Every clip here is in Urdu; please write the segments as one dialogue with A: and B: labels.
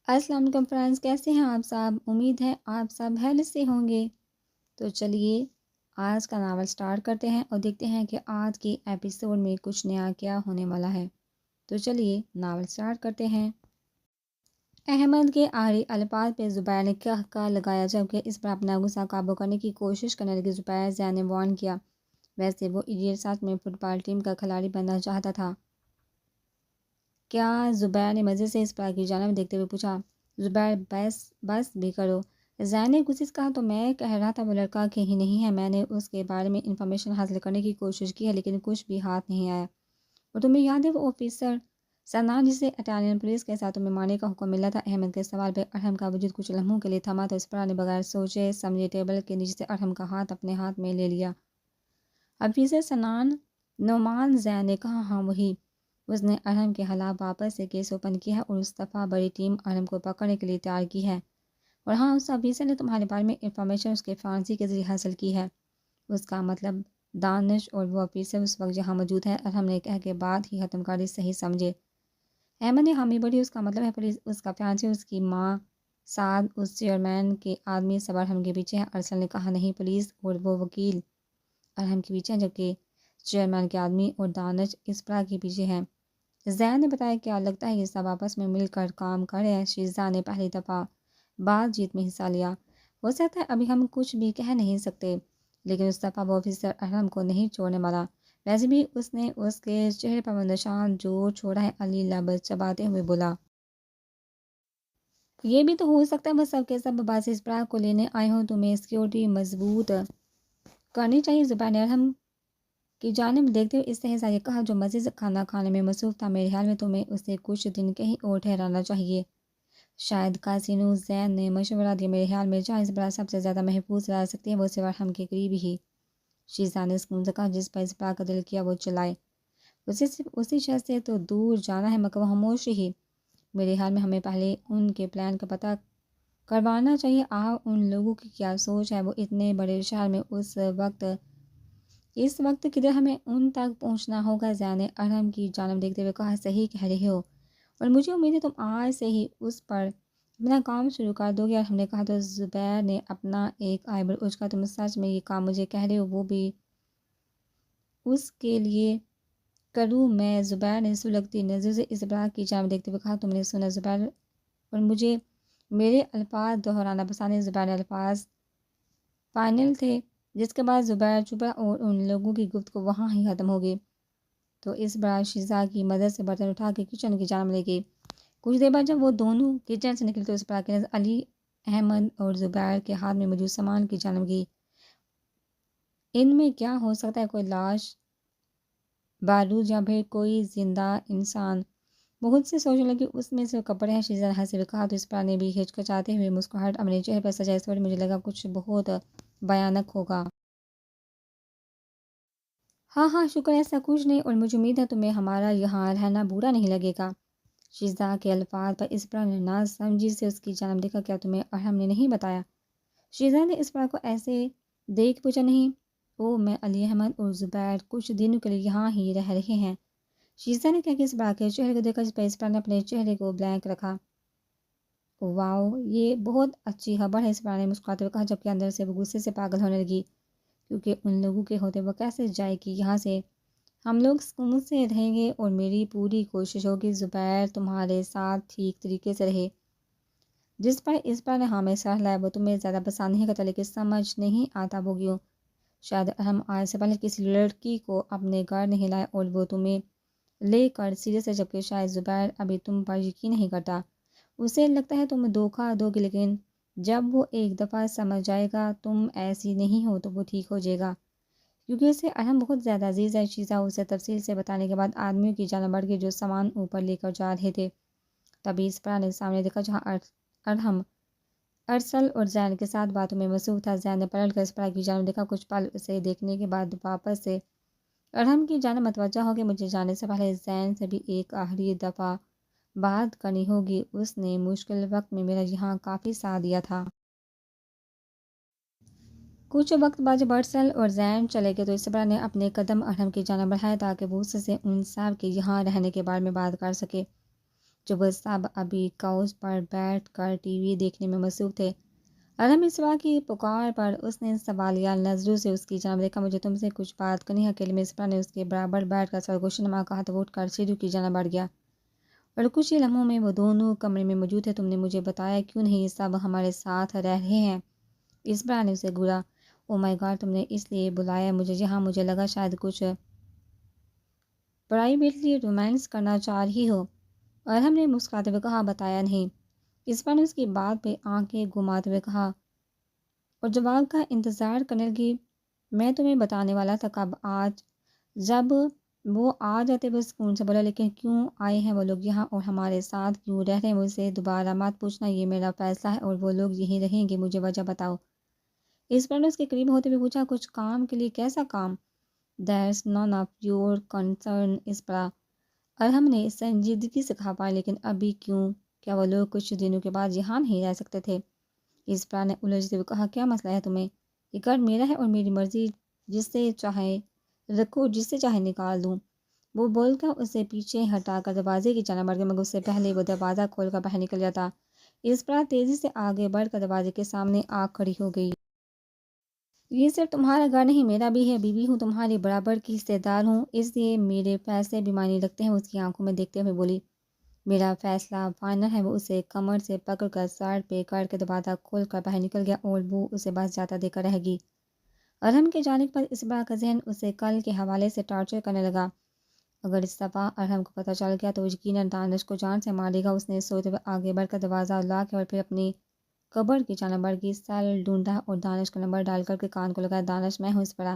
A: السلام علیکم فرینڈز، کیسے ہیں آپ سب؟ امید ہے آپ سب خیریت سے ہوں گے۔ تو چلیے آج کا ناول سٹارٹ کرتے ہیں اور دیکھتے ہیں کہ آج کی ایپیسوڈ میں کچھ نیا کیا ہونے والا ہے۔ تو چلیے ناول سٹارٹ کرتے ہیں۔ احمد کے آخری الفاظ پہ زبیر نے کہا لگایا، جبکہ اس پر اپنا غصہ قابو کرنے کی کوشش کرنے لگی۔ زبیر زین نے وارن کیا، ویسے وہ ایڈیٹ ساتھ میں فٹ بال ٹیم کا کھلاڑی بننا چاہتا تھا کیا؟ زبیر نے مزے سے اسپرا کی جانب دیکھتے ہوئے پوچھا۔ زبیر بس بھی کرو، زین نے غصے سے کہا۔ تو میں کہہ رہا تھا وہ لڑکا کہ ہی نہیں ہے، میں نے اس کے بارے میں انفارمیشن حاصل کرنے کی کوشش کی ہے لیکن کچھ بھی ہاتھ نہیں آیا۔ اور تمہیں یاد ہے وہ آفیسر سنان جسے اٹالین پولیس کے ساتھ تمہیں مارنے کا حکم ملا تھا؟ احمد کے سوال پہ ارحم کا وجود کچھ لمحوں کے لیے تھما تو اسپرا نے بغیر سوچے سمجھے ٹیبل کے نیچے سے ارحم کا ہاتھ اپنے ہاتھ میں لے لیا۔ آفیسر سنان؟ نعمان زین نے کہا۔ ہاں وہی۔ اس نے ارحم کے خلاف واپس سے کیس اوپن کیا ہے اور اس دفعہ بڑی ٹیم ارحم کو پکڑنے کے لیے تیار کی ہے۔ اور ہاں، اس آفیسر نے تمہارے بارے میں انفارمیشن اس کے فارمیسی کے ذریعے حاصل کی ہے۔ اس کا مطلب دانش اور وہ آفیسر اس وقت جہاں موجود ہے، ارحم نے کہہ کے بعد ہی ختم کر دی۔ صحیح سمجھے؟ احمد نے حامی بڑھی۔ اس کا مطلب ہے پولیس اس کا فیانسی، اس کی ماں سعد، اس چیئرمین کے آدمی سب ارحم کے پیچھے ہے۔ ارسل نے کہا۔ نہیں، پولیس اور وہ وکیل ارحم کے پیچھے ہیں، جبکہ چیئرمین کے آدمی اور دانش اسپرا کے پیچھے ہیں۔ زین نے بتایا۔ کیا لگتا ہے یہ سب آپس میں مل کر کام کر رہے ہیں؟ شیزا نے پہلی دفعہ بات چیت میں حصہ لیا۔ ہو سکتا ہے، ابھی ہم کچھ بھی کہہ نہیں سکتے، لیکن اس دفعہ وہ آفیسر ارحم کو نہیں چھوڑنے والا۔ ویسے بھی اس نے اس کے چہرے پر وہ نشان جو چھوڑا ہے۔ علی لب چباتے ہوئے بولا۔ یہ بھی تو ہو سکتا ہے وہ سب کے سب باسی اسپرا کو لینے آئے ہوں۔ تمہیں سیکیورٹی مضبوط کرنی چاہیے۔ زبیر نے ارحم کی جانب دیکھتے ہوئے استحضاء یہ کہا، جو مزے سے کھانا کھانے میں مصروف تھا، میرے خیال میں تمہیں اسے کچھ دن کہیں اور ٹھہرانا چاہیے۔ شاید کاسینو؟ زین نے مشورہ دیا۔ میرے خیال میں جہاں اسپرا سب سے زیادہ محفوظ رہ سکتی ہے وہ صرف ارحم کے قریب ہی۔ شیزا نے سکون سے کہا۔ جس پر اسپرا کا دل کیا وہ چلائے، اسے صرف اسی شخص سے تو دور جانا ہے، مگر وہ خاموش ہی۔ میرے خیال میں ہمیں پہلے ان کے پلان کا پتہ کروانا چاہیے۔ ان لوگوں کی کیا سوچ ہے؟ وہ اتنے بڑے شہر میں اس وقت کدھر ہمیں ان تک پہنچنا ہوگا؟ زین نے ارحم کی جانب دیکھتے ہوئے کہا۔ صحیح کہہ رہے ہو، اور مجھے امید ہے تم آج سے ہی اس پر اپنا کام شروع کر دو گے۔ ارحم نے کہا۔ تو زبیر نے اپنا ایک آئی بر اچکا۔ تم سچ میں یہ کام مجھے کہہ رہے ہو؟ وہ بھی اس کے لیے کروں میں؟ زبیر نے سلگتی نظر سے اسپرا کی جانب دیکھتے ہوئے کہا۔ تم نے سنا زبیر، اور مجھے میرے الفاظ دہرانا پسند ہے۔ زبیر نے الفاظ فائنل تھے، جس کے بعد زبیر چپا اور ان لوگوں کی گفتگو وہاں ہی ختم ہو گئی۔ تو اسپرا شیزا کی مدد سے برتن اٹھا کے کچن کی جانب لے گئی۔ کچھ دیر بعد جب وہ دونوں کچن سے نکلی تو اسپرا کی نظر علی، احمد اور زبیر کے ہاتھ میں موجود سامان کی جانب گئی۔ ان میں کیا ہو سکتا ہے؟ کوئی لاش، بارود، یا پھر کوئی زندہ انسان؟ بہت سے سوچنے لگی۔ اس میں سے کپڑے ہیں، شیزا نے ہنستے ہوئے کہا۔ تو اسپرا نے بھی ہچکچاتے ہوئے مسکراہٹ اپنے چہرے پر سجائی۔ اس وقت مجھے لگا کچھ بہت بھیانک ہوگا۔ ہاں شکر ہے، ایسا کچھ نہیں، اور مجھے امید ہے تمہیں ہمارا یہاں رہنا برا نہیں لگے گا۔ شیزا کے الفاظ پر اسپرا نے نہ سمجھی سے اس کی جانب دیکھا۔ کیا تمہیں ارحم نے نہیں بتایا؟ شیزا نے اسپرا کو ایسے دیکھ پوچھا۔ نہیں، میں علی، احمد اور زبیر کچھ دنوں کے لیے یہاں ہی رہ رہے ہیں۔ شیزا نے کہا کہ اسپرا کے چہرے کو دیکھا، جس پر اسپرا نے اپنے چہرے کو بلینک رکھا۔ واو، یہ بہت اچھی خبر ہے، اسپرا نے مسکراتے ہوئے کہا، جبکہ اندر سے وہ غصے سے پاگل ہونے لگی، کیونکہ ان لوگوں کے ہوتے وہ کیسے جائے کہ یہاں سے ہم لوگ سکون سے رہیں گے، اور میری پوری کوشش ہوگی زبیر تمہارے ساتھ ٹھیک طریقے سے رہے۔ جس پر اسپرا نے ہاں میں سر ہلایا۔ وہ تمہیں زیادہ پسند نہیں کرتا، لیکن سمجھ نہیں آتا وہ کیوں۔ شاید ارحم آج سے پہلے کسی لڑکی کو اپنے گھر نہیں لائے اور وہ تمہیں لے کر سیریس ہے، جبکہ شاید زبیر ابھی تم پر یقین نہیں کرتا۔ اسے لگتا ہے تم دھوکہ دو گی، لیکن جب وہ ایک دفعہ سمجھ جائے گا تم ایسی نہیں ہو تو وہ ٹھیک ہو جائے گا، کیونکہ اسے ارحم بہت زیادہ عزیز ہے۔ شیزا اسے تفصیل سے بتانے کے بعد آدمیوں کی جانب بڑھ گئی جو سامان اوپر لے کر جا رہے تھے۔ تبھی اسپرا نے سامنے دیکھا جہاں ارحم ارسل اور زین کے ساتھ باتوں میں مصروف تھا۔ زین نے پلٹ کر اسپرا کی جانب دیکھا۔ کچھ پل اسے دیکھنے کے بعد واپس سے ارحم کی جانب متوجہ ہو گئے۔ مجھے جانے سے پہلے زین سے بھی ایک آخری دفعہ بات کرنی ہوگی، اس نے مشکل وقت میں میرا یہاں کافی ساتھ دیا تھا۔ کچھ وقت بعد جب ارسل اور زین چلے گئے تو اسپرا نے اپنے قدم ارحم کی جانب بڑھائے تاکہ وہ اس سے ان سب کے یہاں رہنے کے بارے میں بات کر سکے۔ جو وہ سب ابھی کوچ پر بیٹھ کر ٹی وی دیکھنے میں مصروف تھے۔ ارحم اسرا کی پکار پر اس نے سوالیہ نظروں سے اس کی جانب دیکھا۔ مجھے تم سے کچھ بات کرنی ہے۔ اکیلے میں اسرا نے اس کے برابر بیٹھ کر سرگوشی نما کہا تو وہ اٹھ کر سیڑھیوں کی جانب بڑھ گیا اور کچھ ہی لمحوں میں وہ دونوں کمرے میں موجود تھے۔ تم نے مجھے بتایا کیوں نہیں یہ سب ہمارے ساتھ رہ رہے ہیں؟ اسرا نے اسے گھورا۔ او مائی گاڈ، تم نے اس لیے بلایا مجھے؟ جہاں مجھے لگا شاید کچھ پرائیویٹلی رومانس کرنا چاہ رہی ہو۔ ارحم نے مسکراتے ہوئے کہا بتایا نہیں۔ اسرا نے اس کی بات پہ آنکھیں گھماتے ہوئے کہا اور جواب کا انتظار کرنے لگی میں تمہیں بتانے والا تھا کب؟ آج جب وہ آ جاتے وہ سکون سے بولا لیکن کیوں آئے ہیں وہ لوگ یہاں اور ہمارے ساتھ کیوں رہ رہے ہیں؟ مجھ سے دوبارہ مت پوچھنا، یہ میرا فیصلہ ہے اور وہ لوگ یہیں رہیں گے، مجھے وجہ بتاؤ۔ اسرا نے اس کے قریب ہوتے ہوئے پوچھا کچھ کام کے لیے؟ کیسا کام؟ That's none of your concern اسرا، ارحم نے سنجیدگی سے کہا پائے لیکن ابھی کیوں؟ کیا وہ لوگ کچھ دنوں کے بعد یہاں نہیں رہ سکتے تھے؟ اسرا نے الجھتے ہوئے کہا کیا مسئلہ ہے تمہیں؟ یہ گھر میرا ہے اور میری مرضی، جس سے چاہے رکھو جس سے چاہے نکال دوں۔ وہ بول کر اسے پیچھے ہٹا کر دروازے کی جانب بڑھ گیا مگر اس سے پہلے وہ دروازہ کھول کر باہر نکل جاتا۔ اسرا تیزی سے آگے بڑھ کر دروازے کے سامنے آ کھڑی ہو گئی۔ یہ صرف تمہارا گھر نہیں میرا بھی ہے، بیوی ہوں، تمہاری برابر کی حصے دار ہوں، اس لیے میرے فیصلے بھی معنی رکھتے ہیں۔ اس کی آنکھوں میں دیکھتے ہوئے بولی میرا فیصلہ فائنل ہے۔ وہ اسے کمر سے پکڑ کر سائڈ پہ کر کے دروازہ کھول کر باہر نکل گیا اور وہ اسے بس جاتا دیکھ کر رہ گئی۔ ارحم کے جانے پر اسرا کا ذہن اسے کل کے حوالے سے ٹارچر کرنے لگا۔ اگر اس دفعہ ارحم کو پتہ چل گیا تو وہ یقیناً دانش کو جان سے مارے گا۔ اس نے سوتے ہوئے آگے بڑھ کر دروازہ لاک اور پھر اپنی قبر کی جانب بڑھ گئی، سیل ڈھونڈا اور دانش کا نمبر ڈال کر کے کان کو لگایا۔ دانش، میں ہوں اسرا۔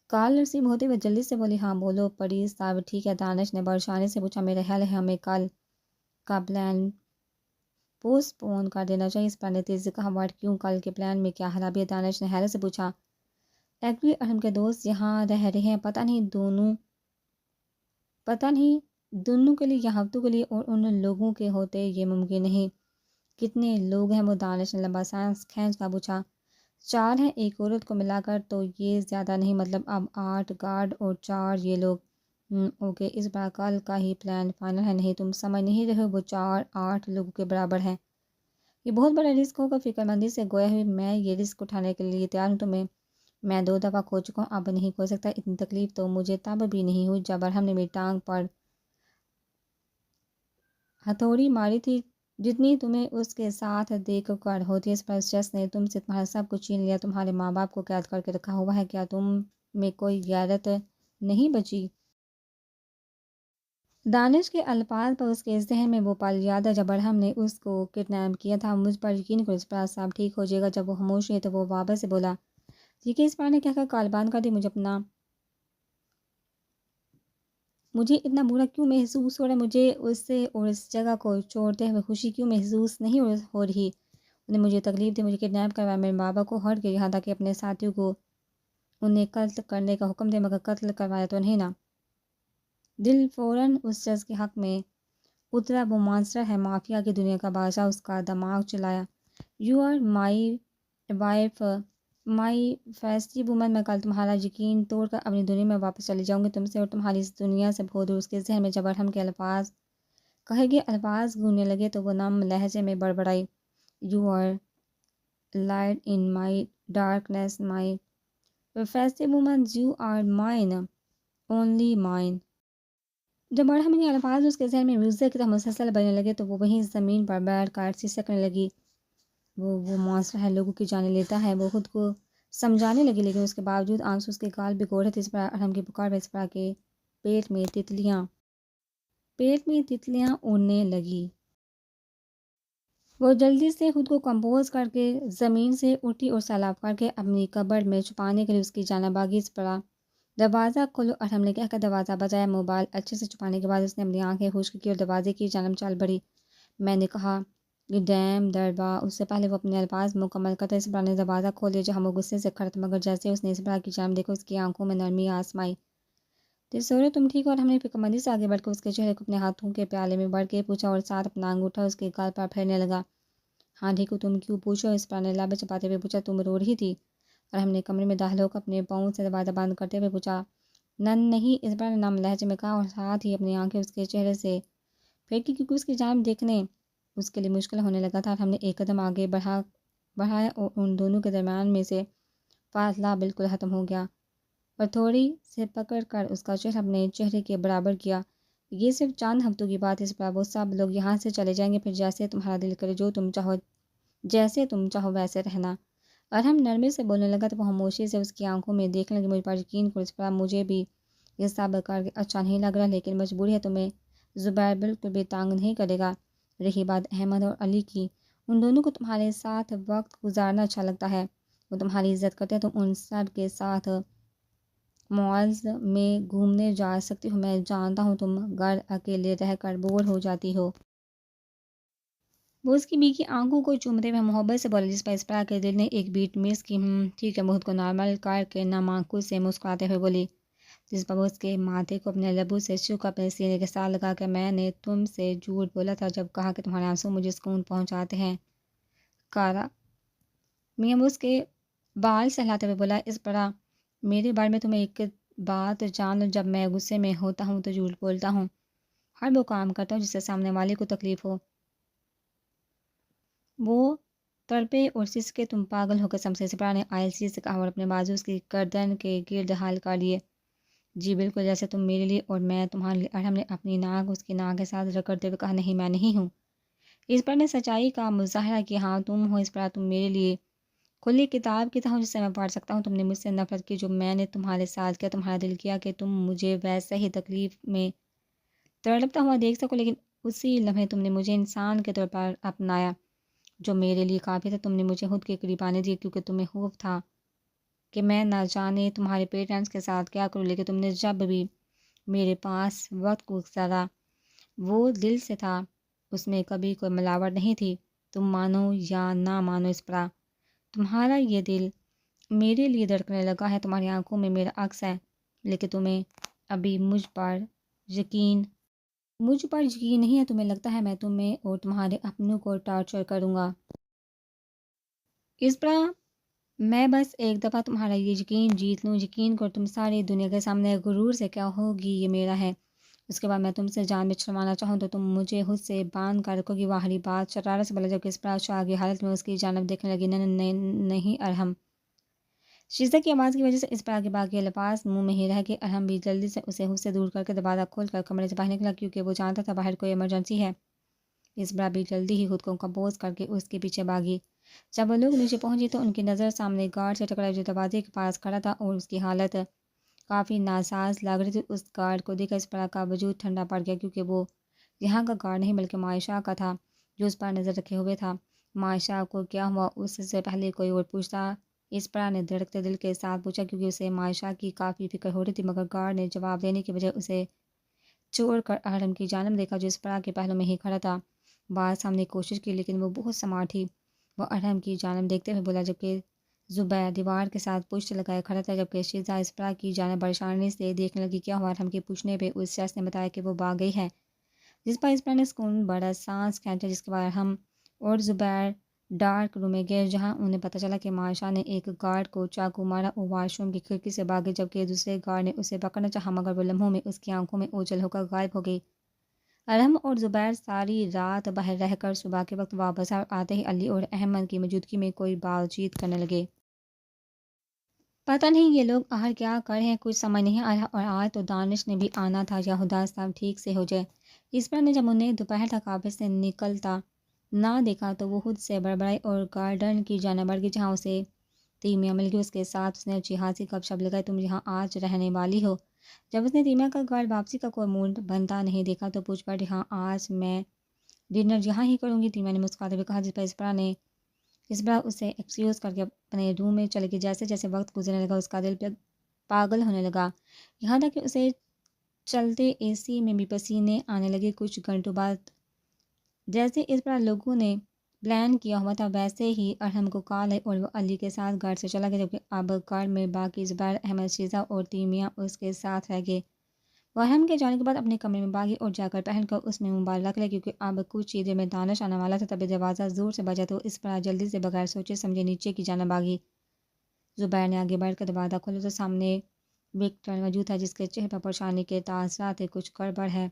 A: کال ریسیو ہوتے ہوئے جلدی سے بولی ہاں بولو پری صاحب ٹھیک ہے؟ دانش نے پریشانی سے پوچھا میرا خیال ہے ہمیں کل کا پلان پوسٹ پون کر دینا چاہیے۔ اسرا نے تیزی سے کہا واٹ، کیوں؟ کل کے پلان میں کیا خرابی ہے؟ دانش نے حیرت سے پوچھا۔ ایکچولی ارحم کے دوست یہاں رہ رہے ہیں، پتہ نہیں دونوں کے لیے یا ہفتوں کے لیے، اور ان لوگوں کے ہوتے یہ ممکن نہیں۔ کتنے لوگ ہیں وہ؟ دانش نے لمبا سانس کھینچ کر پوچھا۔ 4 ہیں، ایک عورت کو ملا کر تو یہ زیادہ نہیں، مطلب اب 8 گارڈ اور 4 یہ لوگ۔ اوکے، اس بار کل کا ہی پلان فائنل ہے۔ نہیں تم سمجھ نہیں رہے، وہ 4 8 لوگوں کے برابر ہیں۔ یہ بہت بڑا رسک ہوگا۔ فکر مندی سے گویا ہوئی میں یہ رسک اٹھانے کے لیے تیار ہوں۔ میں 2 دفعہ کھو چکا ہوں، اب نہیں کھو سکتا۔ اتنی تکلیف تو مجھے تب بھی نہیں ہوئی جب ارحم نے میری ٹانگ پر ہتھوڑی ماری تھی جتنی تمہیں اس کے ساتھ دیکھ کر ہوتی ہے۔ اس پر شخص نے تم سے تمہارا سب کچھ چھین لیا، تمہارے ماں باپ کو قید کر کے رکھا ہوا ہے، کیا تم میں کوئی غیرت نہیں بچی؟ دانش کے الفاظ پر اس کے ذہن میں وہ پل یاد ہے جب ارحم نے اس کو کڈنیپ کیا تھا۔ مجھ پر یقین کرو اسرا صاحب ٹھیک ہو جائے گا۔ جب وہ خاموش ہوئی تو وہ واپس سے بولا ٹھیک ہے اسرا نے کہہ کر کال بند کر دی۔ مجھے اتنا برا کیوں محسوس ہو رہا ہے؟ مجھے اس سے اور اس جگہ کو چھوڑتے ہوئے خوشی کیوں محسوس نہیں ہو رہی؟ انہیں مجھے تکلیف دی، مجھے کڈنیپ کروایا، میرے بابا کو ہرٹ کیا، یہاں تک کہ اپنے ساتھیوں کو انہیں قتل کرنے کا حکم دے، مگر قتل کروایا تو نہیں نا؟ دل فوراً اس شخص کے حق میں اترا، وہ مانسٹر ہے، مافیا کی دنیا کا بادشاہ۔ اس کا دماغ چلایا you are my wife, my feisty woman, میں کل تمہارا یقین توڑ کر اپنی دنیا میں واپس چلی جاؤں گی، تم سے اور تمہاری اس دنیا سے بہت دور۔ اس کے ذہن میں جب ارحم کے الفاظ کہے گئے الفاظ گونجنے لگے تو وہ نم لہجے میں بڑبڑائی you are light in my darkness, my feisty woman, you are mine, only mine. جب ارحم کے الفاظ اس کے ذہن میں میوزک کی طرح مسلسل بجنے لگے تو وہ وہیں زمین پر بیٹھ کر سسکنے لگی۔ وہ مانسٹر ہے، لوگوں کی جانیں لیتا ہے، وہ خود کو سمجھانے لگی، لیکن اس کے باوجود آنسو اس کے گال بھگو رہے تھے۔ اس پر ارحم کی پکار پر اسرا کے پیٹ میں تتلیاں اڑنے لگی۔ وہ جلدی سے خود کو کمپوز کر کے زمین سے اٹھی اور سیلاب کر کے اپنی قبر میں چھپانے کے لیے اس کی جانب آگی۔ اس پر دروازہ کھولو، ارحم نے کہہ کر دروازہ بجایا۔ موبائل اچھے سے چھپانے کے بعد اس نے اپنی آنکھیں خشک کی اور دروازے کی جانب چل بڑھی۔ میں نے کہا یہ ڈیم دربا، اس سے پہلے وہ اپنے الفاظ مکمل کرتا اسرا نے دروازہ کھول دیا جہاں وہ غصے سے کھڑا تھا، مگر جیسے اس نے اسرا کی جانب دیکھا اس کی آنکھوں میں نرمی آسمائی۔ تیسورے تم ٹھیک ہو؟ اور ہم نے فکر مندی سے آگے بڑھ کر اس کے چہرے کو اپنے ہاتھوں کے پیالے میں بڑھ کے پوچھا اور ساتھ اپنا انگوٹھا اس کے گال پر پھیرنے لگا۔ ہاں ٹھیک ہو، تم کیوں؟ پوچھو، اسرا نے لب چپاتے ہوئے پوچھا۔ تم رو رہی تھی؟ اور ہم نے کمرے میں داخل ہو کر اپنے پاؤں سے دروازہ بند کرتے ہوئے پوچھا۔ نہیں، اسرا نے نم لہجے میں کہا اور ساتھ ہی اپنی آنکھیں اس کے چہرے سے پھر کیونکہ اس کی جانب دیکھنے اس کے لیے مشکل ہونے لگا تھا، ہم نے ایک قدم آگے بڑھایا اور ان دونوں کے درمیان میں سے فاصلہ بالکل ختم ہو گیا اور تھوڑی سے پکڑ کر اس کا چہرہ اپنے چہرے کے برابر کیا۔ یہ صرف چند ہفتوں کی بات ہے، اس پر وہ سب لوگ یہاں سے چلے جائیں گے، پھر جیسے تمہارا دل کرے جیسے تم چاہو ویسے رہنا۔ اور ہم نرمی سے بولنے لگا تو وہ خاموشی سے اس کی آنکھوں میں دیکھنے لگے۔ مجھ پر یقین کرو، اس پر مجھے بھی یہ سب کر کے اچھا نہیں لگ رہا، لیکن مجبوری ہے، تمہیں زبیر بالکل بھی تانگ نہیں کرے گا۔ رہی بات احمد اور علی کی، ان دونوں کو تمہارے ساتھ وقت گزارنا اچھا لگتا ہے، وہ تمہاری عزت کرتے ہیں، تم ان سب کے ساتھ مالز میں گھومنے جا سکتی ہو، میں جانتا ہوں تم گھر اکیلے رہ کر بور ہو جاتی ہو۔ وہ اس کی بیوی کی آنکھوں کو چومتے ہوئے محبت سے بولا، جس پر اسپرا کے دل نے ایک بیٹ مس کی۔ ٹھیک ہے، خود کو نارمل کر کے نامانکو سے مسکراتے ہوئے بولی، جس پر وہ اس کے ماتھے کو اپنے لبوں سے چھو اپنے سینے کے ساتھ لگا کہ میں نے تم سے جھوٹ بولا تھا جب کہا کہ تمہارے آنسو مجھے سکون پہنچاتے ہیں۔ کارا میاں وہ اس کے بال سہلاتے ہوئے بولا، اس پر میرے بارے میں تمہیں ایک بات جان لو، جب میں غصے میں ہوتا ہوں تو جھوٹ بولتا ہوں، ہر وہ کام کرتا ہوں جس سے سامنے والے کو تکلیف ہو۔ وہ تڑپے اور سسکے، تم پاگل ہو قسم سے، سپرا نے آہستگی سے کہا اور اپنے بازو اس کی گردن کے گرد ہلکا لیے۔ جی بالکل جیسے تم میرے لیے اور میں تمہارے لیے۔ ارحم نے اپنی ناک اس کی ناک کے ساتھ رگڑتے ہوئے کہا، نہیں میں نہیں ہوں۔ اس پر نے سچائی کا مظاہرہ کیا، ہاں تم ہو، اس پر تم میرے لیے کھلی کتاب کی طرح ہو جسے میں پڑھ سکتا ہوں۔ تم نے مجھ سے نفرت کی جو میں نے تمہارے ساتھ کیا، تمہارا دل کیا کہ تم مجھے ویسے ہی تکلیف میں تڑپتا ہوا دیکھ سکو، لیکن اسی لمحے تم نے مجھے انسان کے طور پر اپنایا، جو میرے لیے کافی تھا۔ تم نے مجھے خود کے قریب آنے دیا کیونکہ تمہیں خوف تھا کہ میں نہ جانے تمہارے پیرنٹس کے ساتھ کیا کروں، لیکن تم نے جب بھی میرے پاس وقت گزارا وہ دل سے تھا، اس میں کبھی کوئی ملاوٹ نہیں تھی۔ تم مانو یا نہ مانو اس پر تمہارا یہ دل میرے لیے دھڑکنے لگا ہے، تمہاری آنکھوں میں میرا عکس ہے، لیکن تمہیں ابھی یقین مجھ پر یقین نہیں ہے، تمہیں لگتا ہے میں تمہیں اور تمہارے اپنوں کو ٹارچر کروں گا۔ اس پر میں بس ایک دفعہ تمہارا یہ یقین جیت لوں، یقین کر تم ساری دنیا کے سامنے غرور سے کیا ہوگی یہ میرا ہے، اس کے بعد میں تم سے جان میں چھڑوانا چاہوں تو تم مجھے خود سے باندھ کر رکھو گی۔ واہری بات شرارت سے بولا، جبکہ اس پر شاہ کی حالت میں اس کی جانب دیکھنے لگی۔ نہیں ارحم۔ شیزہ کی آواز کی وجہ سے اس پر کے باقی الفاظ منہ میں ہی رہ گئے۔ ارحم بھی جلدی سے اسے خود سے دور کر کے دروازہ کھول کر کمرے سے باہر نکلا، کیونکہ وہ جانتا تھا باہر کوئی ایمرجنسی ہے۔ اس بار بھی جلدی ہی خود کو کمپوز کر کے اس کے پیچھے بھاگی۔ جب وہ لوگ نیچے پہنچی تو ان کی نظر سامنے گارڈ سے ٹکرائی جو دروازے کے پاس کھڑا تھا اور اس کی حالت کافی ناساز لگ رہی تھی۔ اس گارڈ کو دیکھ کر اس پر کا وجود ٹھنڈا پڑ گیا، کیونکہ وہ یہاں کا گارڈ نہیں بلکہ معائشہ کا تھا جو اس پر نظر رکھے ہوئے تھا۔ معائشہ کو کیا ہوا، اس سے پہلے کوئی اور پوچھتا اس پر نے دھڑکتے دل کے ساتھ پوچھا، کیونکہ اسے معائشہ کی کافی فکر ہو رہی تھی، مگر گارڈ نے جواب دینے کی بجائے اسے چھوڑ کر ارحم کی جانب دیکھا جو اس پر کے پہلو میں ہی کھڑا تھا۔ بات سامنے کی کوشش کی لیکن وہ بہت سمارٹ تھی۔ وہ ارحم کی جانب دیکھتے ہوئے بولا، جبکہ زبیر دیوار کے ساتھ پشت لگائے کھڑا تھا، جبکہ شیزہ اسپرا کی جانب پریشانی سے دیکھنے لگی۔ کیا ہوا؟ ارحم کے پوچھنے پہ اس شخص نے بتایا کہ وہ بھاگ گئی ہے، جس پر اسپرا نے سکون بڑا سانس کھینچا، جس کے بعد ارحم اور زبیر ڈارک روم میں گئے، جہاں انہیں پتہ چلا کہ معائشہ نے ایک گارڈ کو چاقو مارا اور واش روم کی کھڑکی سے بھاگے، جبکہ دوسرے گارڈ نے اسے پکڑنا چاہا مگر وہ لمحوں میں اس کی آنکھوں میں اوجھل ہو کر غائب ہو گئی۔ ارحم اور زبیر ساری رات باہر رہ کر صبح کے وقت واپس آتے ہی علی اور احمد کی موجودگی میں کوئی بات چیت کرنے لگے۔ پتہ نہیں یہ لوگ آخر کیا کر رہے ہیں، کچھ سمجھ نہیں آ رہا، اور آج تو دانش نے بھی آنا تھا، یا خدا صاحب ٹھیک سے ہو جائے۔ اس پر نے جب انہیں دوپہر تک آفس سے نکلتا نہ دیکھا تو وہ خود سے بڑبڑائی اور گارڈن کی جانب بڑھ گئی، جہاں اسے تیمیہ مل گئی۔ اس کے ساتھ اس نے اچھی خاصی گپ شپ لگائی، تم یہاں آج رہنے والی ہو؟ جب اس نے تیمیہ کا گھر واپسی کا کوئی موڈ بنتا نہیں دیکھا تو پوچھ پڑی، ہاں آج میں ڈنر یہاں ہی کروں گی، تیمیہ نے مسکراتے ہوئے کہا، جس پر اس بار اسے ایکسکیوز کر کے اپنے روم میں چلے گئی۔ جیسے جیسے وقت گزرنے لگا اس کا دل پاگل ہونے لگا، یہاں تک کہ اسے چلتے اے سی میں بھی پسینے آنے لگے۔ کچھ گھنٹوں بعد جیسے اس بار لوگوں نے پلان کیا ہوا تھا ویسے ہی ارحم کو کال آئی اور وہ علی کے ساتھ گھر سے چلا گیا، جبکہ اب گھر میں باقی زبیر، احمد، شیزہ اور تیمیہ اس کے ساتھ رہ گئے۔ وہ ارحم کے جانے کے بعد اپنے کمرے میں بھاگی اور جا کر پہن کر اس میں موبائل رکھ لیا، کیونکہ اب کچھ ہی دیر میں دانش آنے والا تھا۔ تبھی دروازہ زور سے بجا تو اس پر جلدی سے بغیر سوچے سمجھے نیچے کی جانب آگی۔ زبیر نے آگے بڑھ کر دروازہ کھولا تو سامنے وکٹر موجود تھا، جس کے چہرے پر پریشانی کے تاثرات تھے۔ کچھ گڑبڑ ہے؟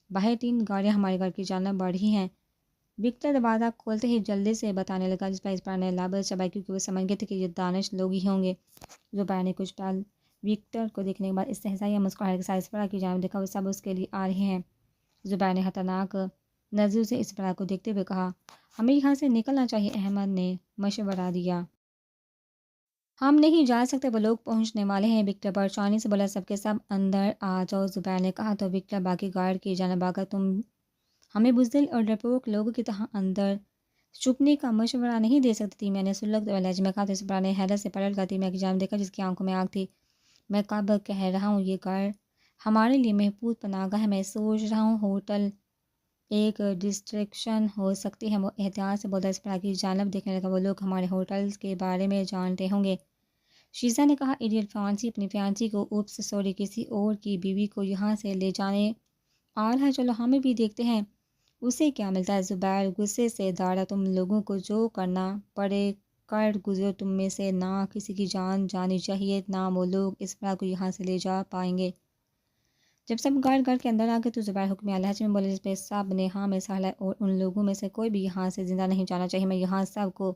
A: باہر 3 گاڑیاں ہمارے گھر کی جانب بڑھ رہی ہیں۔ وکٹر دروازہ کھولتے ہی جلدی سے بتانے لگا، جس پر اسپرا نے لابز چبائی کیونکہ وہ سمجھ گئے تھے کہ یہ دانش لوگ ہی ہوں گے۔ زبیر نے کچھ پل وکٹر کو دیکھنے کے بعد استہزائیہ مسکراہٹ کے ساتھ اسپرا کی جانب دیکھا، وہ سب اس کے لیے آ رہے ہیں۔ زبیر نے خطرناک نظروں سے اسپرا کو دیکھتے ہوئے کہا، ہمیں یہاں سے نکلنا چاہیے۔ احمد نے مشورہ دیا، ہم نہیں جا سکتے، وہ لوگ پہنچنے والے ہیں۔ وکٹر پریشانی سے بولا، سب کے سب اندر آ جاؤ۔ زبیر نے کہا تو وکٹر باقی گارڈ کی جانب آ کر، تم ہمیں بزدل اور ڈرپوک لوگوں کی طرح اندر چھپنے کا مشورہ نہیں دے سکتی۔ تیمیہ نے سلگتے ہوئے لہجے میں کہا تو اسپرا نے حیرت سے پلٹ کر تیمیہ کی جانب دیکھا، جس کی آنکھوں میں آگ تھی۔ میں کب کہہ رہا ہوں یہ گھر ہمارے لیے محفوظ پناہ گاہ ہے۔ میں سوچ رہا ہوں ہوٹل ایک ڈسٹریکشن ہو سکتی ہے۔ وہ احتیاط سے بولا، اسپرا کی جانب دیکھنے لگا، وہ لوگ ہمارے ہوٹلز کے بارے میں جانتے ہوں گے۔ شیزا نے کہا، ایڈیٹ فانسی اپنی فیانسی کو اوپس سوری کسی اور کی بیوی کو یہاں سے لے جانے آ رہا ہے، چلو ہمیں بھی دیکھتے ہیں اسے کیا ملتا ہے۔ زبیر غصے سے داڑا، تم لوگوں کو جو کرنا پڑے کر گزرو، تم میں سے نہ کسی کی جان جانی چاہیے، نہ وہ لوگ اسپرا کو یہاں سے لے جا پائیں گے۔ جب سب گارڈ گھر کے اندر آ گئے تو زبیر حکمیہ لہجے میں بولے، جس پہ سب نے ہاں میں سہلا، اور ان لوگوں میں سے کوئی بھی یہاں سے زندہ نہیں جانا چاہیے۔ میں یہاں سب کو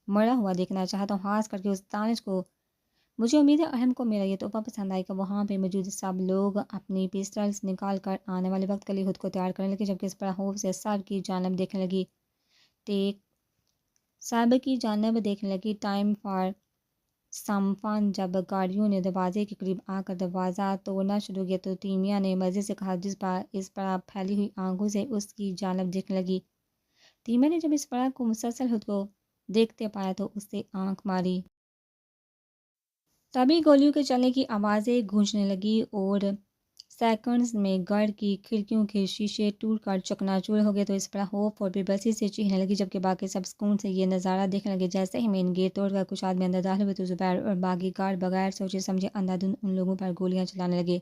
A: مرا ہوا دیکھنا چاہتا ہوں، خاص کر کے اس دانش کو۔ مجھے امید ہے اہم کو میرا یہ تحفہ پسند آئے گا۔ وہاں پہ موجود سب لوگ اپنی پسٹلز نکال کر آنے والے وقت کے لیے خود کو تیار کرنے لگے، جبکہ اسپرا خوف سے سب کی جانب دیکھنے لگی۔ سب کی جانب دیکھنے لگی۔ ٹائم فار سم فن۔ جب گاڑیوں نے دروازے کے قریب آ کر دروازہ توڑنا شروع کیا تو تیمیہ نے مزے سے کہا، جس پر اسپرا پھیلی ہوئی آنکھوں سے اس کی جانب دیکھنے لگی۔ تیمیہ نے جب اسپرا کو مسلسل خود کو دیکھتے پایا تو اس سے آنکھ ماری۔ تبھی گولیوں کے چلنے کی آوازیں گونجنے لگی اور سیکنڈز میں گھر کی کھڑکیوں کے شیشے ٹوٹ کر چکنا چور ہو گئے تو اسپرا خوف اور بے بسی سے چیخنے لگی، جبکہ باقی سب سکون سے یہ نظارہ دیکھنے لگے۔ جیسے ہی مین گیٹ توڑ کر کچھ آدمی اندر داخل ہوئے تو زبیر اور باقی گارڈ بغیر سوچے سمجھے اندھا دھند ان لوگوں پر گولیاں چلانے لگے۔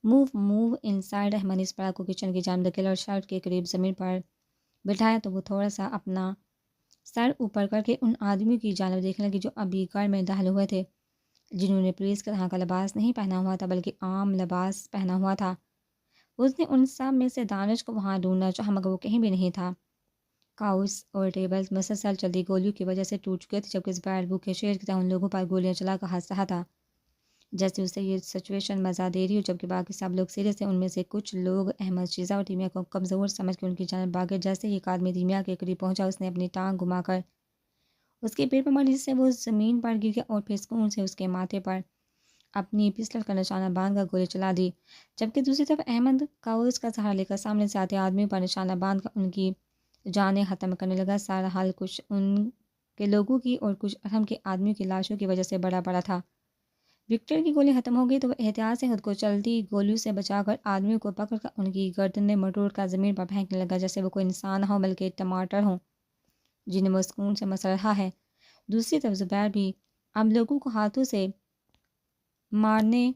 A: Move inside. احمد نے اسپرا کو کچن کی جانب دھکیلا اور شرٹ کے قریب زمین پر بٹھایا تو وہ تھوڑا سا اپنا سر اوپر کر کے ان آدمیوں کی جانب دیکھنے لگی جو ابھی گھر میں داخل ہوئے تھے، جنہوں نے پولیس کے طرح کا لباس نہیں پہنا ہوا تھا بلکہ عام لباس پہنا ہوا تھا۔ اس نے ان سب میں سے دانش کو وہاں ڈھونڈنا چاہا مگر وہ کہیں بھی نہیں تھا۔ کاؤس اور ٹیبلز مسلسل چلتی گولیوں کی وجہ سے ٹوٹ چکے تھے، جبکہ زبیر بھوکے شیر کی طرح ان لوگوں پر گولیاں چلا کر ہنس رہا تھا جیسے اسے یہ سچویشن مزہ دے رہی ہو، جبکہ باقی سب لوگ سیریس تھے۔ ان میں سے کچھ لوگ احمد، شیزا اور تیمیہ کو کمزور سمجھ کے ان کی جانب بھاگے۔ جیسے ہی ایک آدمی تیمیہ کے قریب پہنچا، اس نے اپنی ٹانگ گھما کر اس کے پیٹ پر ماری، جس سے وہ زمین پر گر گیا، اور پھر سکون سے اس کے ماتھے پر اپنی پسٹل کا نشانہ باندھ کر گولی چلا دی، جبکہ دوسری طرف احمد کاؤس کا سہارا لے کر سامنے سے آتے آدمیوں پر نشانہ باندھ کر ان کی جانیں ختم کرنے لگا۔ سارا حال کچھ ان کے لوگوں کی اور کچھ ارحم کے آدمیوں کی لاشوں کی وجہ سے بڑا بڑا تھا۔ وکٹر کی گولی ختم ہو گئی تو وہ احتیاط سے خود کو چلتی گولیوں سے بچا کر آدمیوں کو پکڑ کر ان کی گردنیں مٹوڑ کر زمین پر پھینکنے لگا جیسے وہ کوئی انسان نہ ہو بلکہ ٹماٹر ہوں جنہیں وہ سکون سے مسل رہا ہے۔ دوسری طرف زبیر بھی اب لوگوں کو ہاتھوں سے مارنے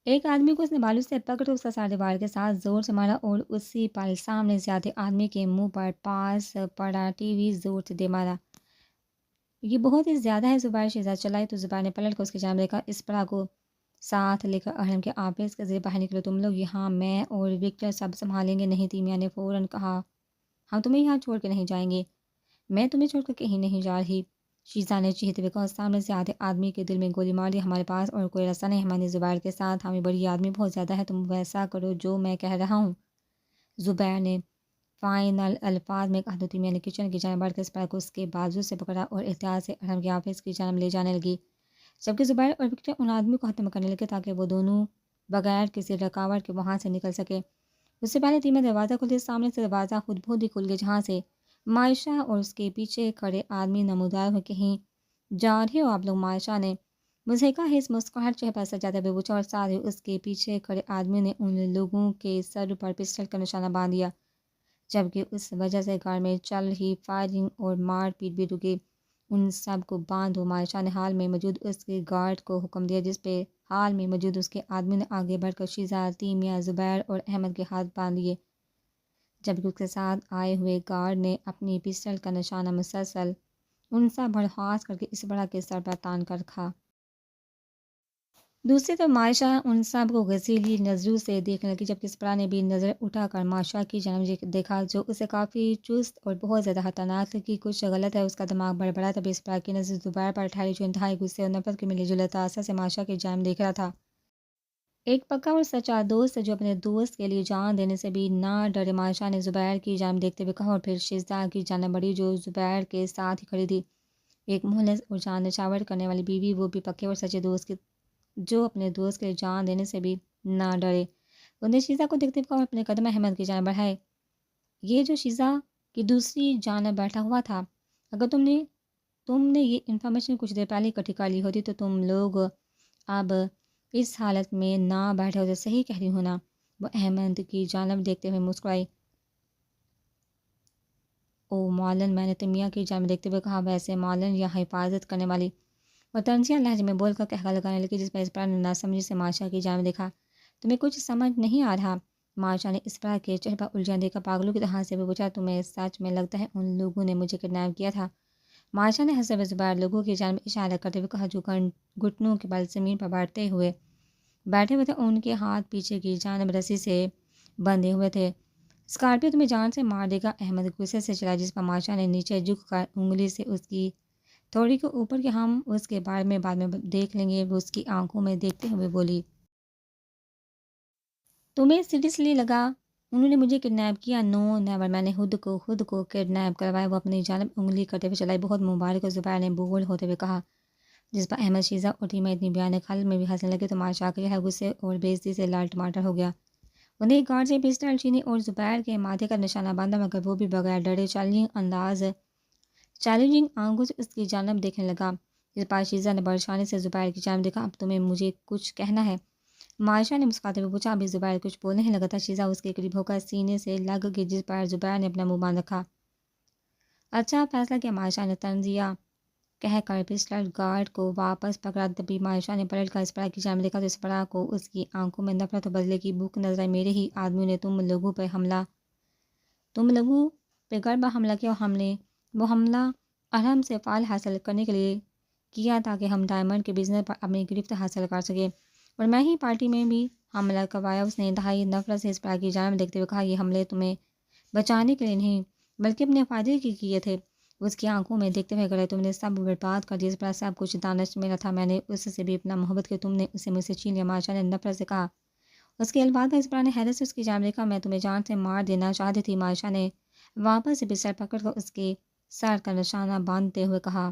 A: ایک آدمی کو اس نے بالوں سے پکڑ کر اس کا سر دیوار کے ساتھ زور سے مارا اور اسی پل سامنے سے آتے آدمی کے منہ پر پاس پڑا ٹی وی زور سے دے مارا۔ یہ بہت ہی زیادہ ہے۔ زبیر شیزا چلائی تو زبیر نے پلٹ کر اس کی جانب دیکھا، اسپرا کو ساتھ لے کر اہرم کے آفس کے ذریعے باہر نکلو، تم لوگ یہاں میں اور وکٹر سب سنبھالیں گے۔ نہیں، تیمیہ نے فوراً کہا، ہم تمہیں یہاں چھوڑ کے نہیں جائیں گے۔ میں تمہیں چھوڑ کر کہیں نہیں جا رہی، شیزا نے چیختے ہوئے کہا۔ سامنے سے آتے آدمی کے دل میں گولی مار دی، ہمارے پاس اور کوئی راستہ نہیں۔ ہمارے زبیر کے ساتھ ہمیں بڑی آدمی بہت زیادہ ہے، تم ویسا کرو جو میں کہہ رہا ہوں، زبیر نے فائنل الفاظ میں کہا تو تیمیہ نے کچن کی جانب بڑھ کر اسپرا کو اس کے بازو سے پکڑا اور احتیاط سے اہرم کے آفس کی جانب لے جانے لگی، جبکہ زبیر اور وکٹر ان آدمیوں کو ختم کرنے لگے تاکہ وہ دونوں بغیر کسی رکاوٹ کے وہاں سے نکل سکے۔ اس سے پہلے تیمیہ دروازہ کھولتے سامنے سے دروازہ خود بخود ہی کھل گیا، جہاں سے معائشہ اور اس کے پیچھے کھڑے آدمی نمودار ہوئے۔ کہیں جا رہے ہو آپ لوگ؟ معائشہ نے مضحکہ حس مسکراہٹ چہرے پر سجاتے ہوئے پوچھا، اور ساتھ ہی اس کے پیچھے کھڑے آدمی نے ان لوگوں کے سر پر پسٹل کا نشانہ باندھ دیا، جبکہ اس وجہ سے کار میں چل رہی فائرنگ اور مار پیٹ بھی رکی۔ ان سب کو باندھو، معائشہ نے حال میں موجود اس کے گارڈ کو حکم دیا، جس پہ حال میں موجود اس کے آدمی نے آگے بڑھ کر شیزا، تیمیہ، زبیر اور احمد کے ہاتھ باندھ لیے، جبکہ اس کے ساتھ آئے ہوئے گارڈ نے اپنی پسٹل کا نشانہ مسلسل ان سب بڑھواس کر کے اسپرا کے سر پر تان کر رکھا۔ دوسری طرف معائشہ ان سب کو غزیلی نظروں سے دیکھنے لگی، جبکہ اسپرا نے بھی نظر اٹھا کر معائشہ کی جانب دیکھا، جو اسے کافی چست اور بہت زیادہ خطرناک لگی۔ کچھ غلط ہے، اس کا دماغ بڑبڑا، تبھی اسپرا کی نظر زبیر پر ٹھہری، جو انتہائی غصے اور نفرت کے ملی جلے تاثر سے معائشہ کی جانب دیکھ رہا تھا۔ ایک پکا اور سچا دوست ہے جو اپنے دوست کے لیے جان دینے سے بھی نہ ڈرے، معائشہ نے زبیر کی جانب دیکھتے ہوئے کہا، اور پھر شیزہ کی جانب بڑھی جو زبیر کے ساتھ ہی کھڑی تھی، ایک مخلص اور جان نچھاور کرنے والی بیوی، وہ بھی پکے اور سچے دوست کی، جو اپنے دوست کے لیے جان دینے سے بھی نہ ڈرے۔ انہوں نے شیزہ کو دیکھتے ہوئے کہا اور اپنے قدم احمد کی جانب بڑھائے، یہ جو شیزہ کی دوسری جانب بیٹھا ہوا تھا، اگر تم نے یہ انفارمیشن کچھ دیر پہلے اکٹھی کر لی ہوتی تو تم لوگ اب اس حالت میں نہ بیٹھے ہوتے، صحیح کہہ رہی ہو نا؟ وہ احمد کی جانب دیکھتے ہوئے مسکرائی۔ او معلن، میں نے تیمیہ کی جانب دیکھتے ہوئے کہا، ویسے معلن یا حفاظت کرنے والی، اور تنزیہ لہجے میں بول کر قہقہ لگانے لگی، جس پر اسپرا نے ناسمجھی سے معائشہ کی جانب دیکھا۔ تمہیں کچھ سمجھ نہیں آ رہا؟ معائشہ نے اسپرا کے چہرے پر الجھن دیکھا پاگلوں کی طرح سے پوچھا، تمہیں سچ میں لگتا ہے ان لوگوں نے مجھے کڈنیپ کیا تھا؟ معائشہ نے حسب زبیر لوگوں کی جانب اشارہ کرتے ہوئے کہا، جو گھٹنوں کے بل زمین پر بیٹھے ہوئے تھے، ان کے ہاتھ پیچھے کی جانب رسی سے بندھے ہوئے تھے۔ اسکارپیو تمہیں جان سے مار دے گا، احمد غصے سے چلا، جس پر معائشہ نے نیچے جھک کر انگلی سے اس کی تھوڑی کو اوپر کہ ہم اس کے بارے میں بعد میں دیکھ لیں گے، وہ اس کی آنکھوں میں دیکھتے ہوئے بولی، تمہیں سیریسلی لگا انہوں نے مجھے کڈنیپ کیا؟ نو نیور، میں نے خود کو کڈنیپ کروایا، وہ اپنی جانب انگلی کرتے ہوئے چلائی۔ بہت مبارک ہو، زبیر نے بول ہوتے ہوئے کہا، جس پر احمد شیزہ اور ٹیمہ اتنی بیان خل میں بھی ہنسنے لگے تو معائشہ کے چہرہ غصے اور بے عزتی سے لال ٹماٹر ہو گیا۔ انہیں ایک گارڈ سے پسٹل چھینی اور زبیر کے ماتھے کا نشانہ باندھا، مگر وہ بھی بغیر ڈرے چیلنجنگ آنکھوں سے اس کی جانب دیکھنے لگا، جس پر شیزہ نے پریشانی سے زبیر کی جانب دیکھا، اب تمہیں مجھے کچھ کہنا ہے؟ معائشہ نے مسکراتے ہوئے پوچھا۔ ابھی زبیر کچھ بولنے ہی لگا تھا، شیزہ اس کے قریب ہو کر سینے سے لگ گئی، جس پر زبیر نے اپنا منہ باندھ رکھا۔ اچھا فیصلہ کیا، معائشہ نے تنزیہ کہہ کر پسٹل گارڈ کو واپس پکڑا، تبھی معائشہ نے پلٹ کر اسپرا کی جانب دیکھا تو اسپرا کو اس کی آنکھوں میں نفرت و بدلے کی بھوک نظر آئی۔ میرے ہی آدمیوں نے تم لوگوں پہ غرب حملہ کیا، اور وہ حملہ ارہم سے فال حاصل کرنے کے لیے کیا تاکہ ہم ڈائمنڈ کے بزنس پر اپنی گرفت حاصل کر سکیں، اور میں ہی پارٹی میں بھی حملہ کروایا۔ اس نے انتہائی نفرت سے اسپرا کی جانب دیکھتے ہوئے کہا، یہ حملے تمہیں بچانے کے لیے نہیں بلکہ اپنے فائدے کے کیے تھے۔ اس کی آنکھوں میں دیکھتے ہوئے گئے، تم نے سب برباد کر دیا، اس پر سب کچھ دانش میرا تھا، میں نے اس سے بھی اپنا محبت کی، تم نے اسے مجھ سے چھین لیا، معائشہ نے نفرت سے کہا۔ اس کے الفاظ پر اسپرا نے حیرت سے اس کی جانب دیکھا، میں تمہیں جان سے مار دینا چاہتی تھی، معائشہ نے واپس سے پسٹل پکڑ کر اس کے سر کا نشانہ باندھتے ہوئے کہا۔